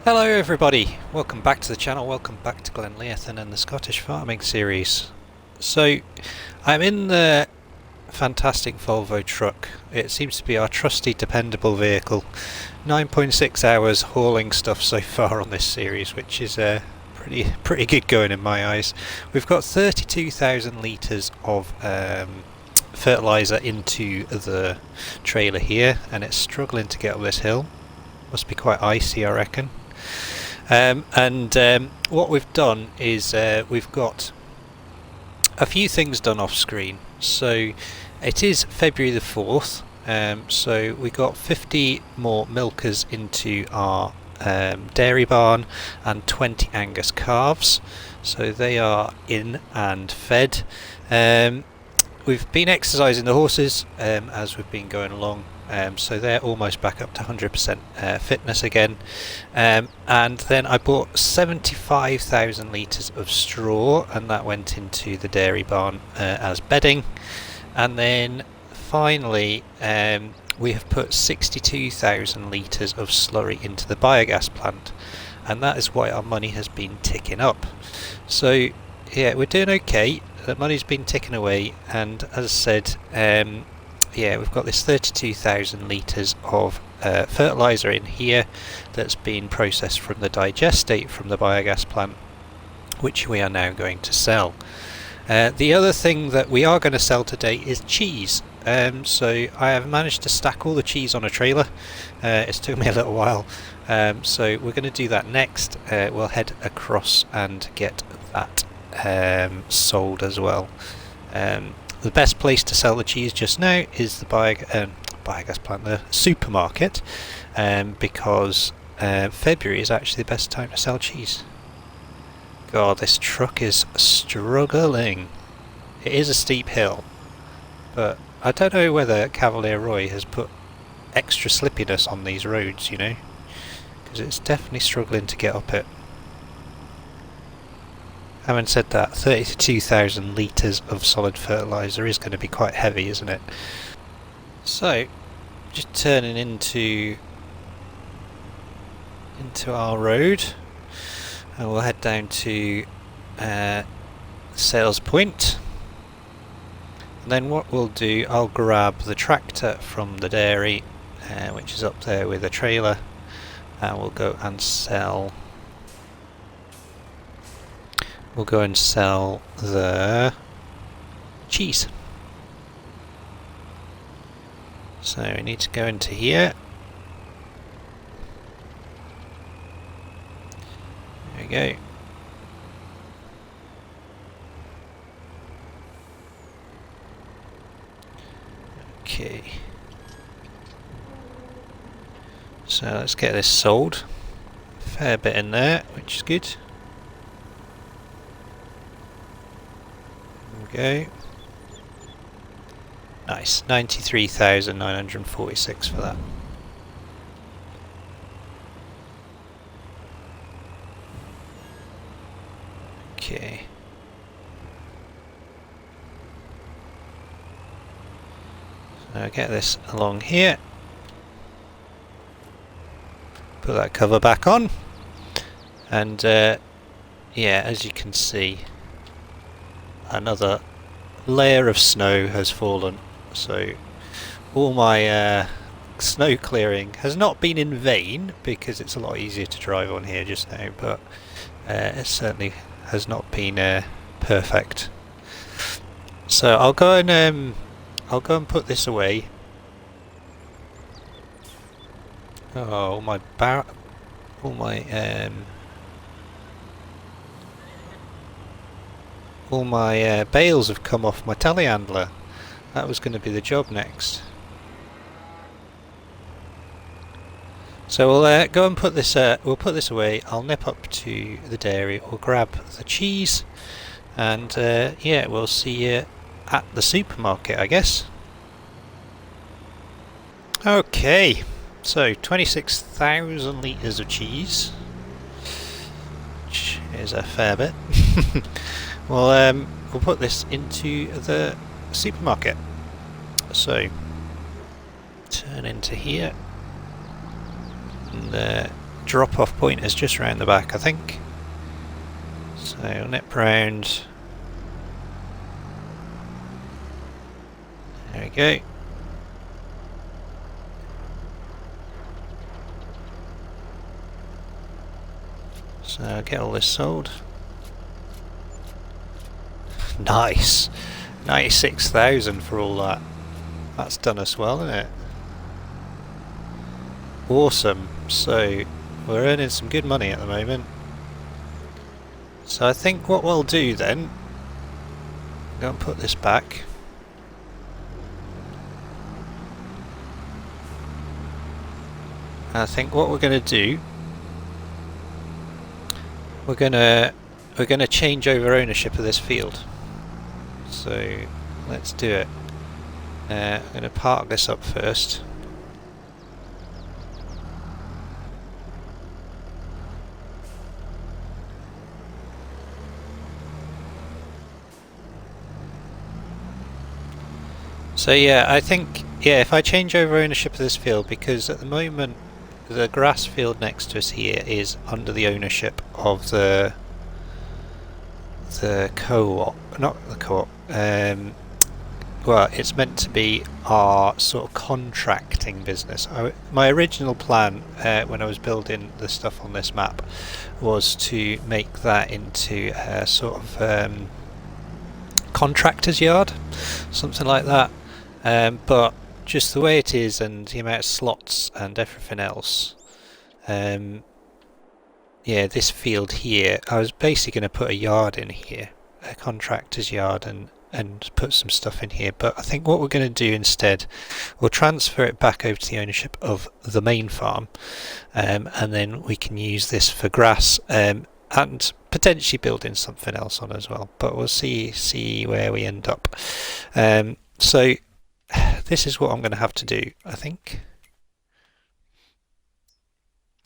Hello everybody, welcome back to the channel, welcome back to Glenleathann and the Scottish farming series. So I'm in the fantastic Volvo truck. It seems to be our trusty dependable vehicle. 9.6 hours hauling stuff so far on this series, which is pretty good going in my eyes. We've got 32,000 litres of fertiliser into the trailer here, and it's struggling to get up this hill. Must be quite icy, I reckon. What we've done is we've got a few things done off screen. So it is February the 4th, so we got 50 more milkers into our dairy barn and 20 Angus calves, so they are in and fed. We've been exercising the horses as we've been going along. So they're almost back up to 100% fitness again. And then I bought 75,000 litres of straw, and that went into the dairy barn as bedding. And then finally we have put 62,000 litres of slurry into the biogas plant, and that is why our money has been ticking up. So yeah, we're doing okay. The money's been ticking away, and as I said, yeah, we've got this 32,000 litres of fertiliser in here that's been processed from the digestate from the biogas plant, which we are now going to sell. The other thing that we are going to sell today is cheese. So I have managed to stack all the cheese on a trailer. It's took me a little while, so we're going to do that next. We'll head across and get that sold as well. The best place to sell the cheese just now is the biogas plant, the supermarket, because February is actually the best time to sell cheese. God, this truck is struggling. It is a steep hill, but I don't know whether Cavalier Roy has put extra slippiness on these roads, you know, because it's definitely struggling to get up it. Having said that, 32,000 litres of solid fertiliser is going to be quite heavy, isn't it? So, just turning into our road, and we'll head down to sales point. And then what we'll do, I'll grab the tractor from the dairy, which is up there with a trailer, and we'll go and sell. We'll go and sell the cheese. So we need to go into here. There we go. Okay. So let's get this sold. Fair bit in there, which is good. Go. Nice, 93,946 for that. Okay. So get this along here. Put that cover back on. And yeah, as you can see, another layer of snow has fallen, so all my snow clearing has not been in vain, because it's a lot easier to drive on here just now, but it certainly has not been perfect. So I'll go and put this away. Oh, all my bales have come off my telehandler. That was going to be the job next. So we'll go and put this. We'll put this away. I'll nip up to the dairy. We'll grab the cheese, and yeah, we'll see you at the supermarket, I guess. Okay, so 26,000 litres of cheese, which is a fair bit. Well, we'll put this into the supermarket. So turn into here, and drop-off point is just round the back, I think. So nip round. There we go. So I'll get all this sold. Nice! 96,000 for all that. That's done us well, isn't it? Awesome. So we're earning some good money at the moment. So I think what we'll do then, I'm going to put this back. I think what we're going to do, we're going to change over ownership of this field. So let's do it. I'm going to park this up first. So yeah, I think, yeah, if I change over ownership of this field, because at the moment the grass field next to us here is under the ownership of the co-op, not the co-op, well, it's meant to be our sort of contracting business. My original plan when I was building the stuff on this map was to make that into a sort of contractor's yard, something like that. But just the way it is and the amount of slots and everything else, yeah, this field here, I was basically going to put a yard in here, a contractor's yard, and put some stuff in here. But I think what we're going to do instead, we'll transfer it back over to the ownership of the main farm, and then we can use this for grass, and potentially building something else on as well. But we'll see where we end up. So this is what I'm going to have to do, I think.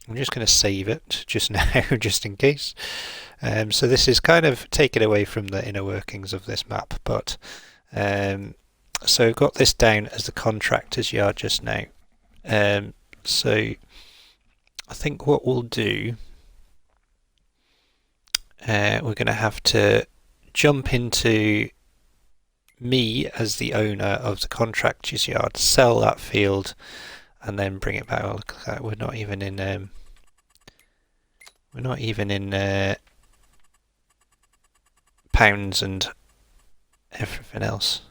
I'm just going to save it just now, just in case. So this is kind of taken away from the inner workings of this map, but so I've got this down as the contractor's yard just now. So I think what we'll do, we're going to have to jump into me as the owner of the contractor's yard, sell that field, and then bring it back. Oh, look at that, we're not even in pounds and everything else.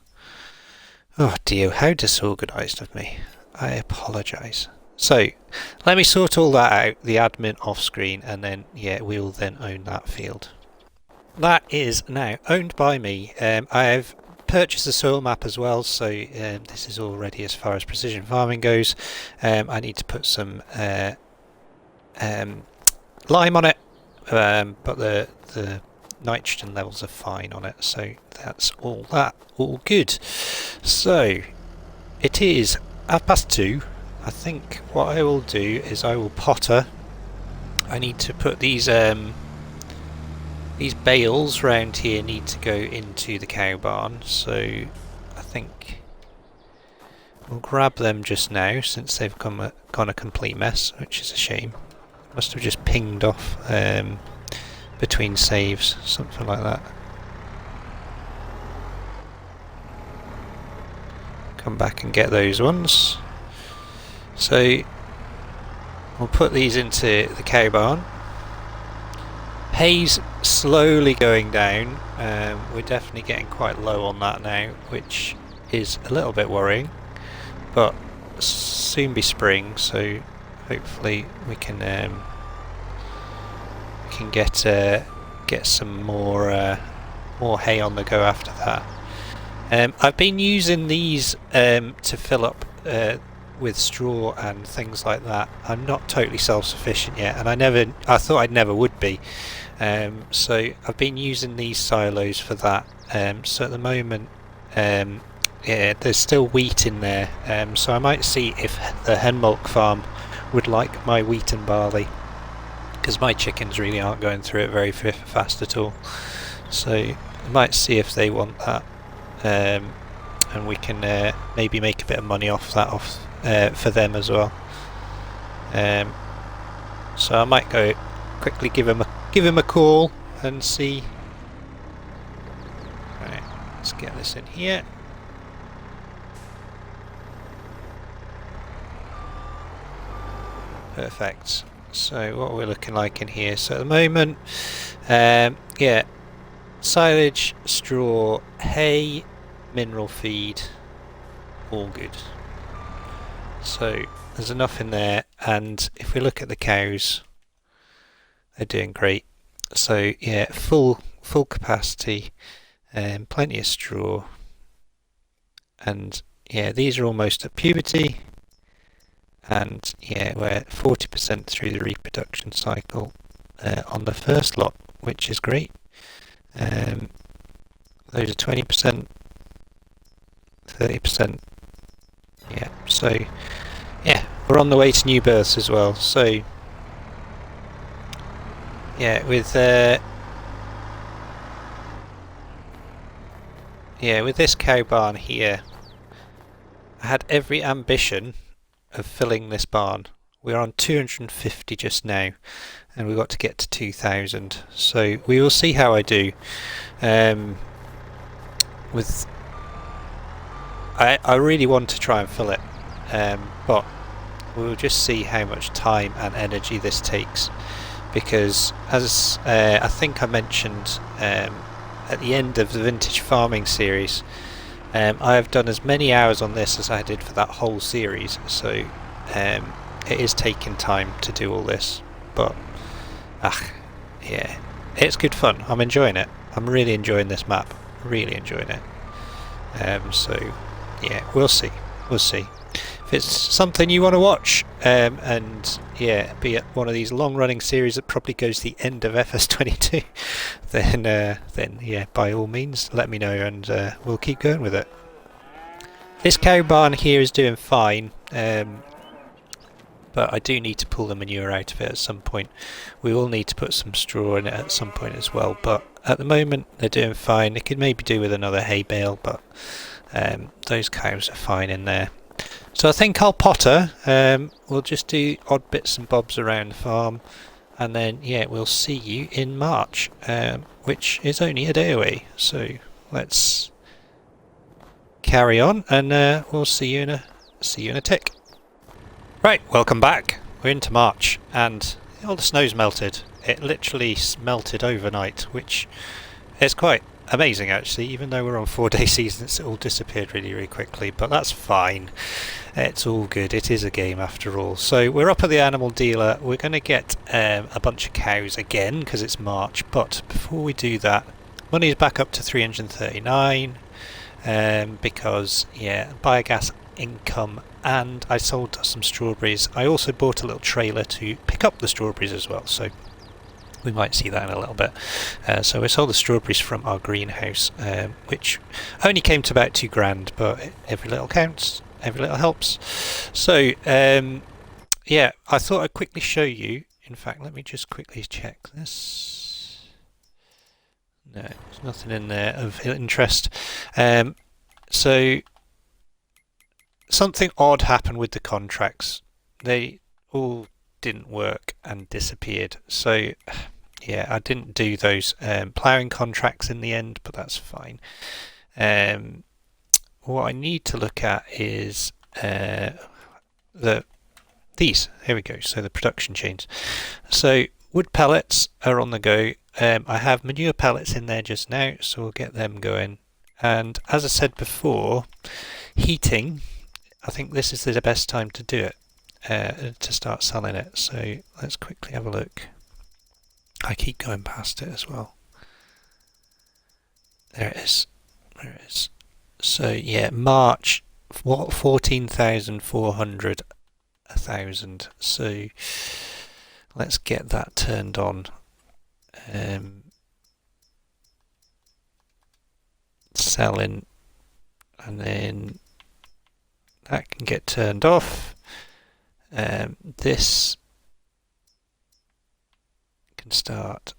Oh dear, how disorganised of me. I apologise. So let me sort all that out, the admin off screen, and then yeah, we'll then own that field. That is now owned by me. I have purchased the soil map as well, so this is all ready as far as precision farming goes. I need to put some lime on it, but the nitrogen levels are fine on it, so that's all good. So it is 2:30. I think what I will do is I will potter. I need to put these bales round here need to go into the cow barn, so I think we'll grab them just now since they've gone a complete mess, which is a shame. Must have just pinged off between saves, something like that. Come back and get those ones. So we'll put these into the cow barn. Hay's slowly going down. We're definitely getting quite low on that now, which is a little bit worrying, but soon be spring, so hopefully we can get some more hay on the go after that. I've been using these to fill up with straw and things like that. I'm not totally self-sufficient yet, and I thought I never would be. So I've been using these silos for that. So at the moment, yeah, there's still wheat in there. So I might see if the hen milk farm would like my wheat and barley, because my chickens really aren't going through it very fast at all. So I might see if they want that, and we can maybe make a bit of money off that for them as well. So I might go quickly give him a call and see. Right, let's get this in here. Perfect. So what are we looking like in here? So at the moment, yeah, silage, straw, hay, mineral feed, all good. So there's enough in there, and if we look at the cows, they're doing great. So yeah, full capacity, plenty of straw, and yeah, these are almost at puberty. And yeah, we're 40% through the reproduction cycle on the first lot, which is great. Those are 20%, 30%. Yeah, so yeah, we're on the way to new births as well. So yeah, with this cow barn here, I had every ambition of filling this barn. We're on 250 just now, and we've got to get to 2,000. So we will see how I do. I really want to try and fill it, but we'll just see how much time and energy this takes. Because as I think I mentioned at the end of the Vintage Farming series, I have done as many hours on this as I did for that whole series, so it is taking time to do all this, but yeah, it's good fun. I'm enjoying it. I'm really enjoying this map, really enjoying it. So yeah, we'll see. If it's something you want to watch, and yeah, be it one of these long-running series that probably goes to the end of FS22, then yeah, by all means, let me know, and we'll keep going with it. This cow barn here is doing fine, but I do need to pull the manure out of it at some point. We will need to put some straw in it at some point as well, but at the moment they're doing fine. They could maybe do with another hay bale, but those cows are fine in there. So I think I'll potter. We'll just do odd bits and bobs around the farm, and then yeah, we'll see you in March, which is only a day away. So let's carry on, and we'll see you in a tick. Right, welcome back. We're into March, and all the snow's melted. It literally melted overnight, which is quite amazing actually. Even though we're on 4-day seasons, it all disappeared really quickly, but that's fine. It's all good. It is a game after all. So we're up at the animal dealer. We're going to get a bunch of cows again because it's March, but before we do that, money's back up to 339 because yeah, biogas income, and I sold some strawberries. I also bought a little trailer to pick up the strawberries as well, so we might see that in a little bit. So we sold the strawberries from our greenhouse, which only came to about £2,000, but every little counts, every little helps. So yeah, I thought I'd quickly show you. In fact, let me just quickly check this. No, there's nothing in there of interest. So something odd happened with the contracts. They all didn't work and disappeared. So yeah, I didn't do those ploughing contracts in the end, but that's fine. What I need to look at is these. Here we go. So the production chains. So wood pellets are on the go. I have manure pellets in there just now, so we'll get them going. And as I said before, heating, I think this is the best time to do it, to start selling it. So let's quickly have a look. I keep going past it as well. There it is. There it is. So yeah, March, what, 14,400, 1,000. So let's get that turned on. Selling, and then that can get turned off. This can start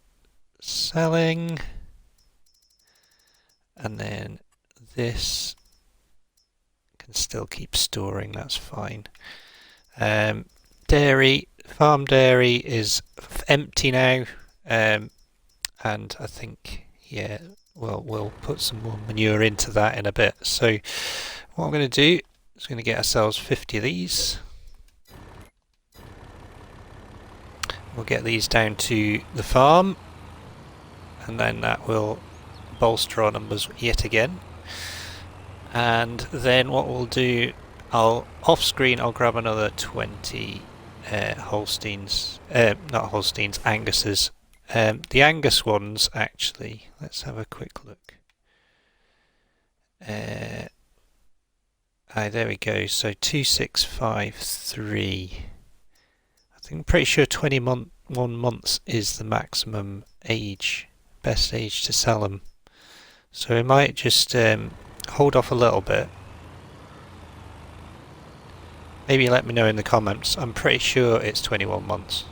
selling, and then this can still keep storing, that's fine. Dairy, farm dairy is empty now, and I think, yeah, well, we'll put some more manure into that in a bit. So what I'm going to do is going to get ourselves 50 of these. We'll get these down to the farm, and then that will bolster our numbers yet again. And then what we'll do, off screen I'll grab another 20 Holsteins, not Holsteins, Anguses. The Angus ones, actually, let's have a quick look. There we go, so 2653. I'm pretty sure 21 months is the maximum age, best age to sell them. So we might just hold off a little bit. Maybe let me know in the comments. I'm pretty sure it's 21 months.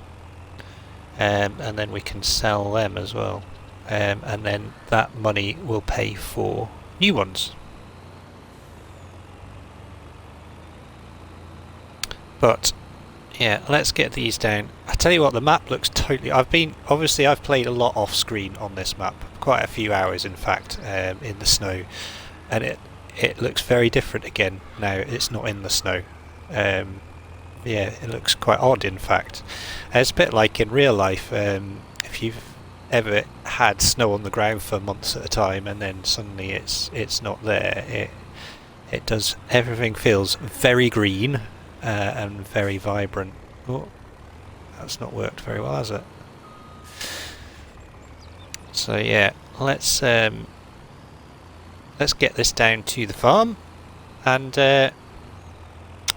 And then we can sell them as well. And then that money will pay for new ones. But yeah, let's get these down. I tell you what, the map looks totally... I've played a lot off screen on this map, quite a few hours in fact, in the snow, and it looks very different again now it's not in the snow. Yeah, it looks quite odd in fact. It's a bit like in real life, if you've ever had snow on the ground for months at a time and then suddenly it's not there, it does, everything feels very green. And very vibrant. Oh, that's not worked very well, has it? So yeah, let's get this down to the farm, and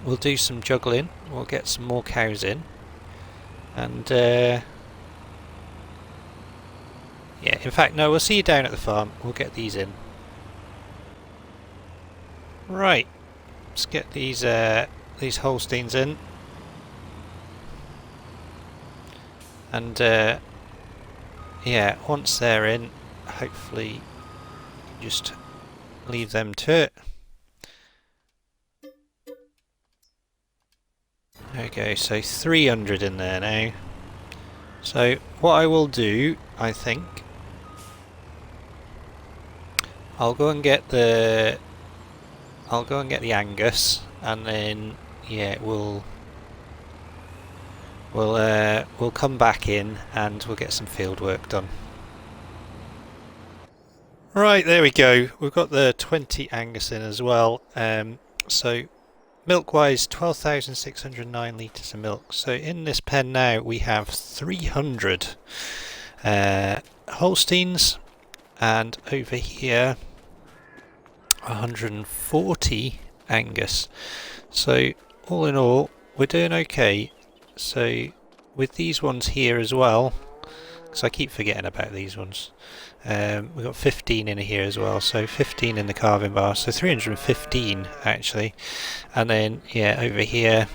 we'll do some juggling. We'll get some more cows in, and yeah, in fact, no, we'll see you down at the farm. We'll get these in. Right, let's get these Holsteins in, and yeah, once they're in, hopefully just leave them to it. There we go, so 300 in there now. So what I will do, I think, I'll go and get the Angus, and then yeah, we'll come back in and we'll get some field work done. Right, there we go. We've got the 20 Angus in as well. So milk-wise, 12,609 litres of milk. So in this pen now we have 300 Holsteins, and over here 140 Angus. So all in all, we're doing okay. So with these ones here as well, because I keep forgetting about these ones, we've got 15 in here as well, so 15 in the carving bar, so 315 actually. And then yeah, over here,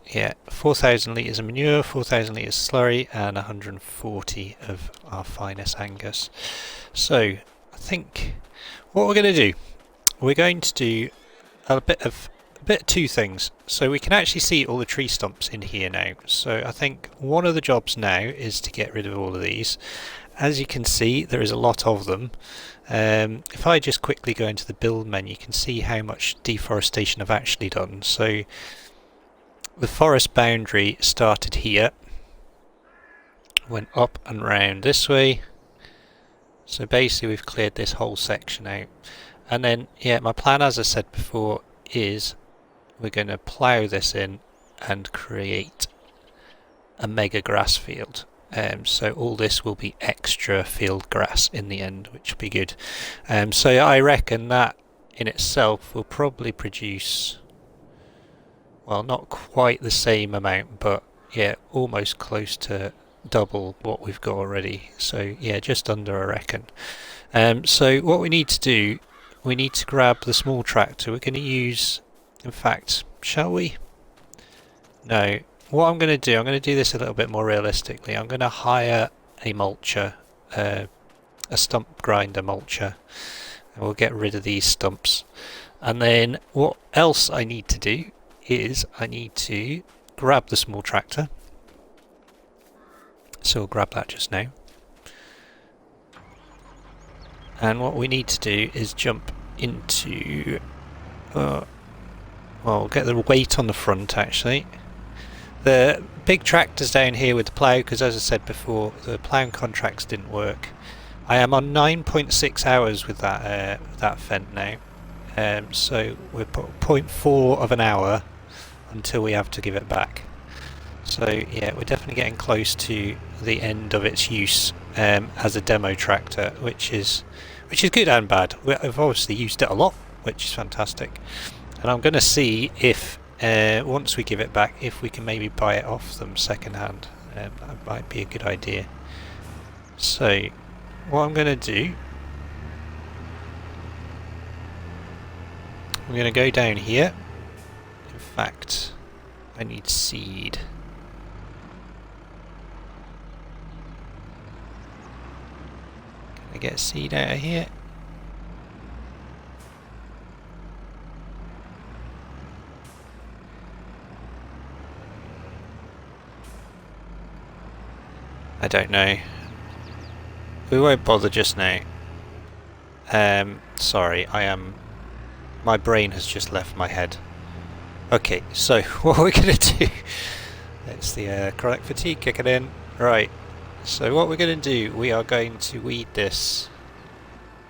yeah, 4,000 litres of manure, 4,000 litres slurry, and 140 of our finest Angus. So I think what we're going to do, we're going to do a bit two things. So we can actually see all the tree stumps in here now. So I think one of the jobs now is to get rid of all of these. As you can see, there is a lot of them. If I just quickly go into the build menu, you can see how much deforestation I've actually done. So the forest boundary started here, went up and round this way. So basically we've cleared this whole section out. And then, yeah, my plan, as I said before, is we're going to plough this in and create a mega grass field. So all this will be extra field grass in the end, which will be good. So I reckon that in itself will probably produce, well, not quite the same amount, but yeah, almost close to double what we've got already. So yeah, just under, I reckon. So what we need to do, we need to grab the small tractor. We're going to use, in fact, shall we? No. What I'm going to do, I'm going to do this a little bit more realistically. I'm going to hire a mulcher, a stump grinder mulcher, and we'll get rid of these stumps. And then what else I need to do is I need to grab the small tractor. So we'll grab that just now. And what we need to do is jump into... well, get the weight on the front actually. The big tractor's down here with the plough, because as I said before, the ploughing contracts didn't work. I am on 9.6 hours with that Fendt now. So we're 0.4 of an hour until we have to give it back. So yeah, we're definitely getting close to the end of its use as a demo tractor, which is good and bad. I've obviously used it a lot, which is fantastic. And I'm going to see if once we give it back, if we can maybe buy it off them second hand. That might be a good idea. So what I'm going to do, I'm going to go down here. In fact, I need seed. Can I get seed out of here? I don't know. We won't bother just now. Sorry, my brain has just left my head. Okay, so what we're going to do... It's the chronic fatigue kicking in. Right, so what we're going to do, we are going to weed this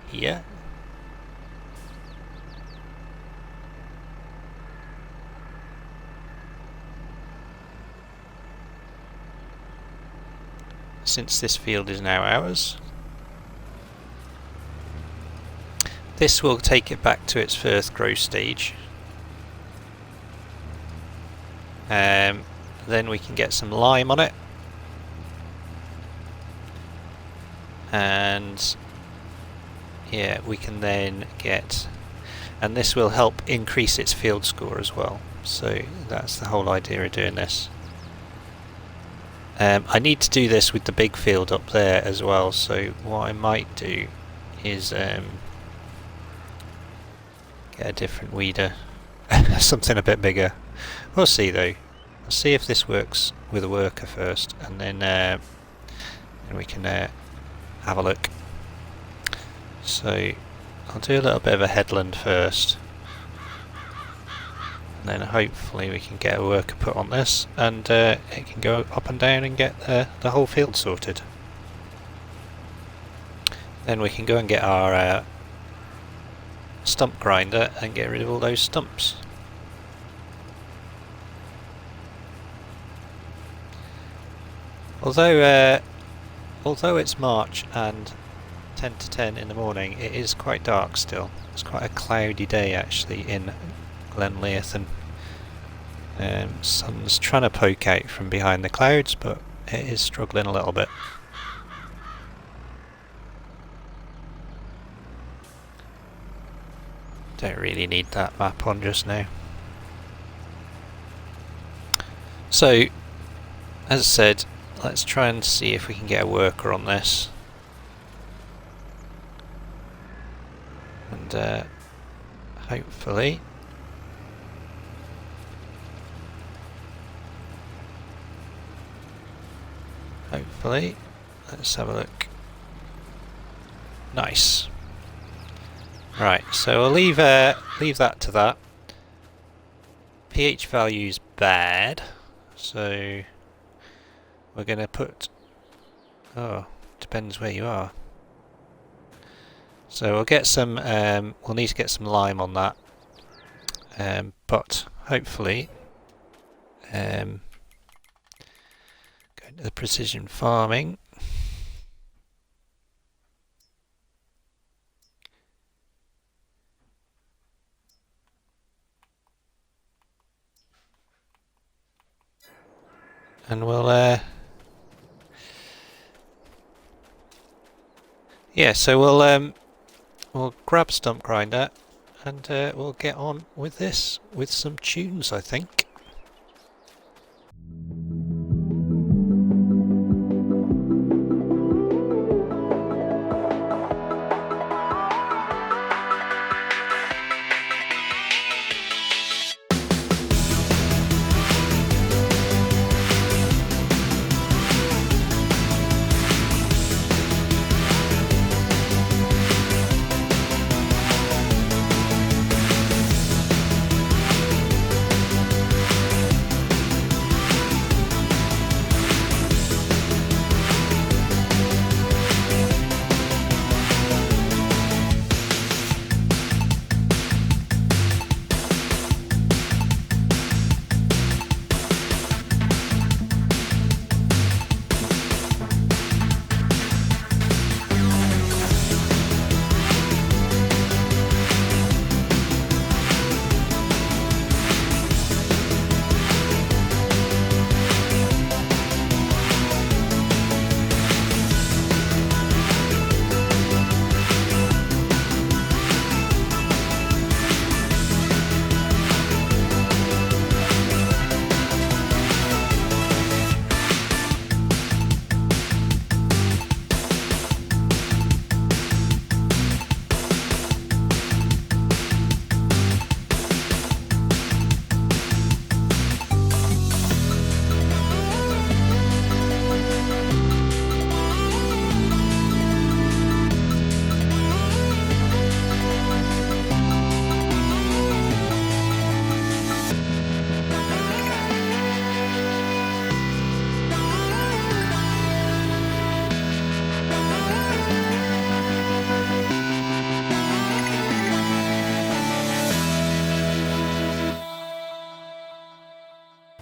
here. Since this field is now ours. This will take it back to its first growth stage. Then we can get some lime on it. And yeah, we can then get... And this will help increase its field score as well. So that's the whole idea of doing this. I need to do this with the big field up there as well, so what I might do is get a different weeder, something a bit bigger. We'll see though. I'll see if this works with a worker first, and then we can have a look. So I'll do a little bit of a headland first. And then hopefully we can get a worker put on this, and it can go up and down and get the whole field sorted. Then we can go and get our stump grinder and get rid of all those stumps. Although it's March and 10 to 10 in the morning, it is quite dark still. It's quite a cloudy day actually in Glenleathann. Sun's trying to poke out from behind the clouds, but it is struggling a little bit. Don't really need that map on just now. So, as I said, let's try and see if we can get a worker on this. And hopefully... let's have a look. Nice. Right, so we'll leave that to that. pH value's bad, so we're going to put... oh, depends where you are. So we'll get some... we'll need to get some lime on that. But hopefully... going to the precision farming. And we'll yeah, so we'll grab stump grinder and we'll get on with this with some tunes, I think.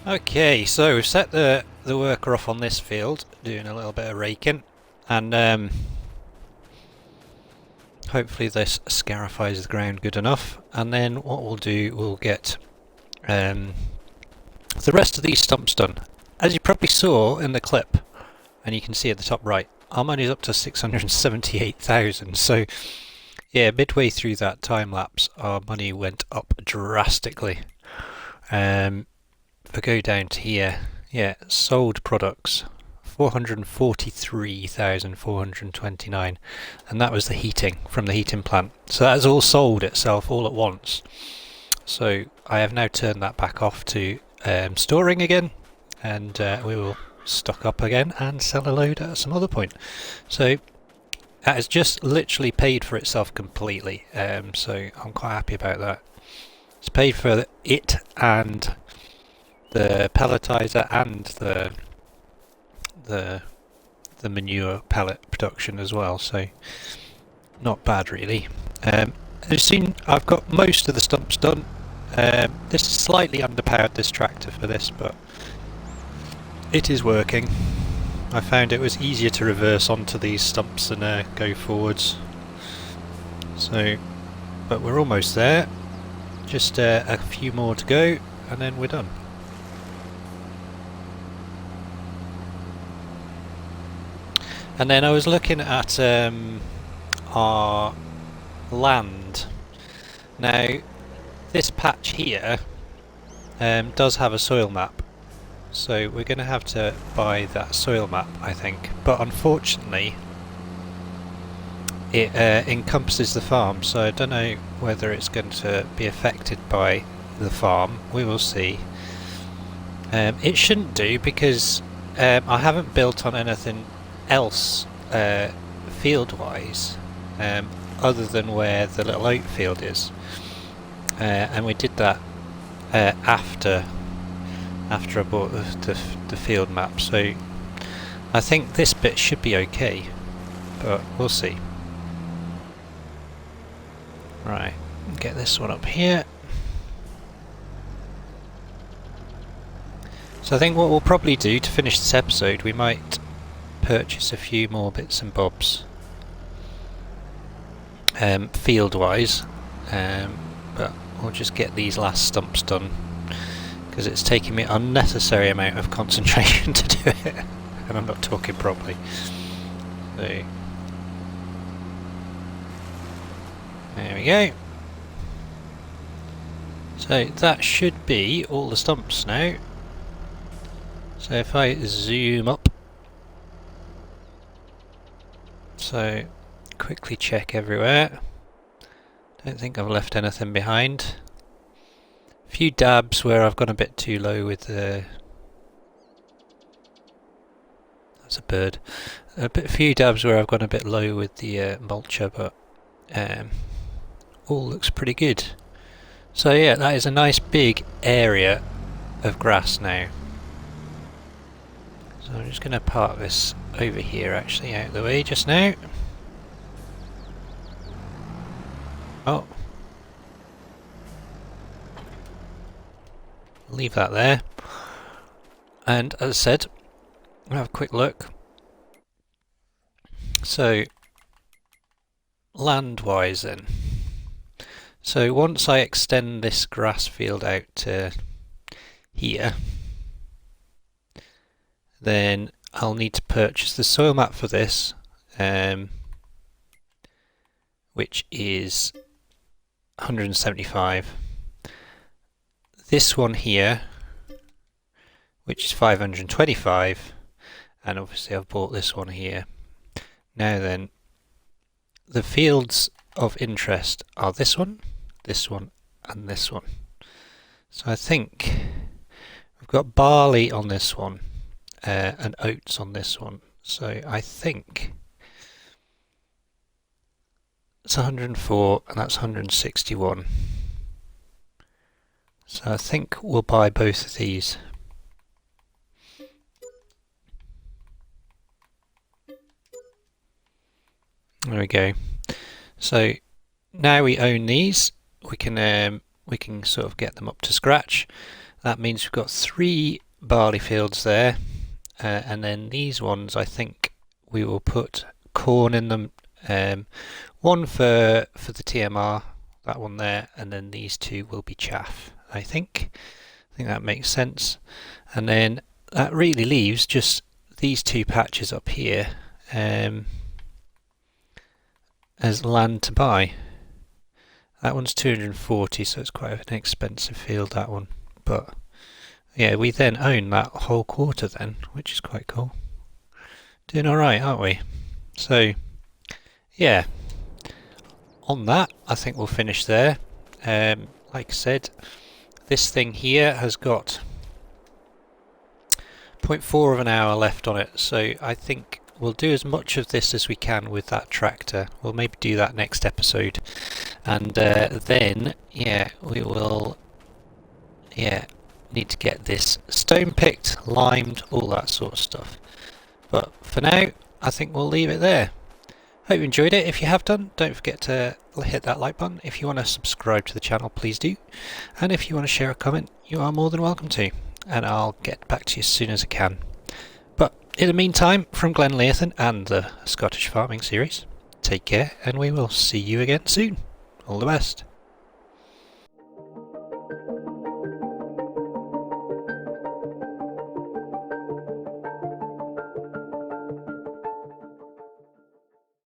Okay, so we've set the worker off on this field, doing a little bit of raking, and hopefully this scarifies the ground good enough. And then what we'll do, we'll get the rest of these stumps done. As you probably saw in the clip, and you can see at the top right, our money's up to 678,000. So yeah, midway through that time lapse, our money went up drastically. If I go down to here, yeah, sold products 443,429, and that was the heating from the heating plant. So that has all sold itself all at once. So I have now turned that back off to storing again, and we will stock up again and sell a load at some other point. So that has just literally paid for itself completely. So I'm quite happy about that. It's paid for it and the pelletizer and the manure pellet production as well, so not bad really. As you've seen, I've got most of the stumps done. This is slightly underpowered, this tractor, for this, but it is working. I found it was easier to reverse onto these stumps than go forwards. So, but we're almost there. Just a few more to go, and then we're done. And then I was looking at our land. Now, this patch here does have a soil map, so we're going to have to buy that soil map, I think. But unfortunately, it encompasses the farm, so I don't know whether it's going to be affected by the farm. We will see. It shouldn't do, because I haven't built on anything else field wise other than where the little oat field is, and we did that after I bought the field map, so I think this bit should be okay, but we'll see. Right, get this one up here. So I think what we'll probably do to finish this episode, we might purchase a few more bits and bobs field wise, but we'll just get these last stumps done, because it's taking me an unnecessary amount of concentration to do it, and I'm not talking properly. So there we go. So that should be all the stumps now. So if I zoom up, so quickly check everywhere. Don't think I've left anything behind. A few dabs where I've gone a bit too low with the... That's a bird. A few dabs where I've gone a bit low with the mulcher, but all looks pretty good. So yeah, that is a nice big area of grass now. So I'm just going to park this over here, actually, out of the way just now. Oh. Leave that there. And as I said, we'll have a quick look. So, land-wise then. So once I extend this grass field out to here, then I'll need to purchase the soil map for this, which is 175. This one here, which is 525, and obviously I've bought this one here. Now then, the fields of interest are this one, and this one. So I think we've got barley on this one, and oats on this one. So I think it's 104 and that's 161. So I think we'll buy both of these. There we go. So now we own these, we can sort of get them up to scratch. That means we've got 3 barley fields there, and then these ones I think we will put corn in them. One for the TMR, that one there, and then these 2 will be chaff. I think that makes sense. And then that really leaves just these 2 patches up here as land to buy. That one's 240, so it's quite an expensive field, that one. But yeah, we then own that whole quarter then, which is quite cool. Doing alright, aren't we? So yeah, on that I think we'll finish there. Like I said, this thing here has got 0.4 of an hour left on it, so I think we'll do as much of this as we can with that tractor. We'll maybe do that next episode, and then yeah, we will need to get this stone picked, limed, all that sort of stuff. But for now, I think we'll leave it there. Hope you enjoyed it. If you have done, don't forget to hit that like button. If you want to subscribe to the channel, please do. And if you want to share a comment, you are more than welcome to. And I'll get back to you as soon as I can. But in the meantime, from Glenleathann and the Scottish Farming series, take care, and we will see you again soon. All the best.